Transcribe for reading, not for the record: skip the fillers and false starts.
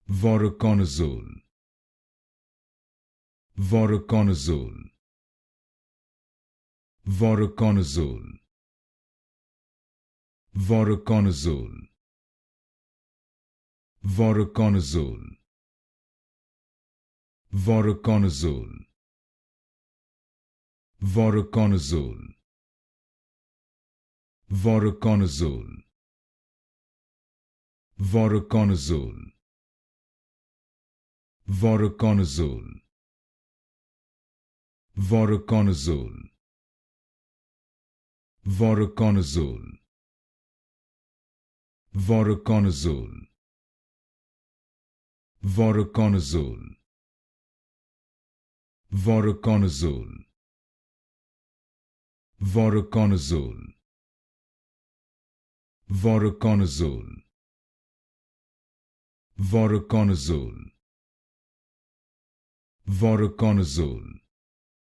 Voriconazole, Voriconazole, Voriconazole, Voriconazole, Voriconazole, Voriconazole, Voriconazole, Voriconazole, Voriconazole, Voriconazole, Voriconazole, Voriconazole, Voriconazole, Voriconazole, Voriconazole, Voriconazole, Voriconazole, Voriconazole, Voriconazole,